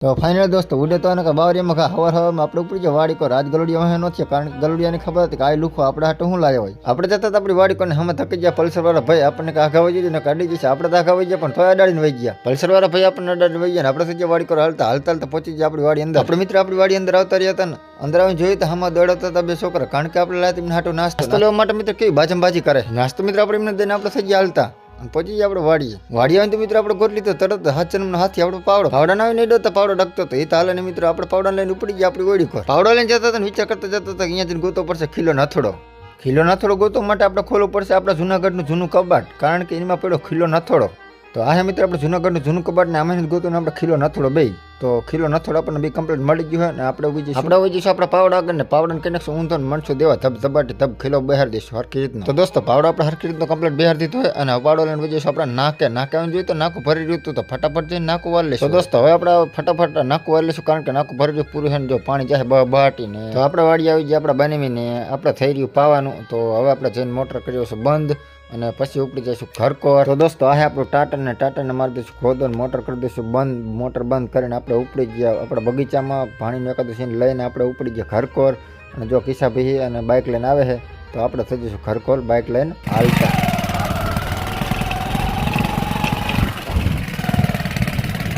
તો ફાઇનલ દોસ્તો ઉડે તો બાવરિયામાં હવામાં આપણે ઉપડી જાય વાડી કો રાજ ગલુડિયા વહે નથી કારણ કે ગલુડિયાની ખબર હતી કે આ લુખો આપણે હાટું શું લાવ્યો હોય આપણે જતા આપણી વાડી કોને હમે થકી ગયા પલ્સર વાળા ભાઈ આપણને આઘા વહી જાય ને કાઢી જશે આપણે તો આઘા વહી જાય પણ તો અડાડીને વહી ગયા પલ્સર વાળા ભાઈ આપણને અડાડીને વહી ગયા આપણે થઈ વાડી કો હાલતા હાલતા પહોંચી જાય આપણી વાડી અંદર આપણે મિત્ર આપણી વાડી અંદર આવતા રહ્યા હતા ને અંદર આવીને જોયું તો હમણાં દોડતા હતા બે છોકરા કારણ કે આપણે લાતી હાટું નાસ્તો લેવા માટે મિત્ર કેવી બાજી કરે નાસ્તો મિત્ર આપણે એમને દઈને આપણે થઈ ગયા હાલતા પહોંચી જાય આપણે વાડી આવીને તો મિત્રો આપણે ગોઠલી તો તરત હાથ જન્મનો હાથી આપણો પાવડા ના આવીને તો પાવડો ડકતો હતો એ તો હાલે ને મિત્રો આપણે પાવડા લઈને ઉપડી ગયા આપણી ઓડી પર પાવડા લઈને જતા હતા વિચાર કરતા જતા હતા અહીંયા જઈને ગોતો પડશે ખીલો નાથોડો ગોતો માટે આપણે ખોલવું પડશે આપણા જૂનાગઢનું જૂનું કબાટ કારણ કે એમાં પડ્યો ખીલો નાથોડો તો આ મિત્ર આપણે જૂનાગઢનું જૂનું કબાટ ને આમાં ગોતું આપણે ખીલો નાથોડો બે તો ખીલો નાથોડો આપણને બી કમ્પ્લીટ મળી ગયું હોય ને આપણે ઉજી આપણા પાવડા આગળ ને પાવડાને કનેક્શન ઊંધો મનસો દેવા ધબ ધબાટી ધબ ખીલો બહાર દઈશું હરખી રીતનો તો દોસ્તો પાવડો આપણે હરખી રીતનો કમ્પ્લીટ બહાર દીધો હોય અને પાવડો લઈને વજે આપણે નાકે આવીને જોઈએ તો નાકું ભરી રહ્યું તો ફટાફટ જઈને નાકું વાળી લઈશું તો દોસ્તો હવે આપણે ફટાફટ નાકું વાળી લઈશું કારણ કે નાકું ભરી રહ્યું પૂરું છે ને જો પાણી જાય બહાટીને તો આપણે વાડી આવી જાય આપણે બનાવીને આપણે થઈ રહ્યું પાવાનું તો હવે આપણે જઈને મોટર કર્યો છે બંધ અને પછી ઉપડી જઈશું ઘરકોર તો દોસ્તો આ આપણું ટાટરને મારી દઈશું ખોદો મોટર કરી દઈશું બંધ મોટર બંધ કરીને આપણે ઉપડી ગયા આપણા બગીચામાં પાણીનું એકાદું સીન લઈને આપણે ઉપડી ગયા ઘરકોર અને જો કિસ્સા ભાઈ અને બાઇક લઈને આવે છે તો આપણે થઈ જઈશું ઘરકોર બાઇક લઈને હાલતા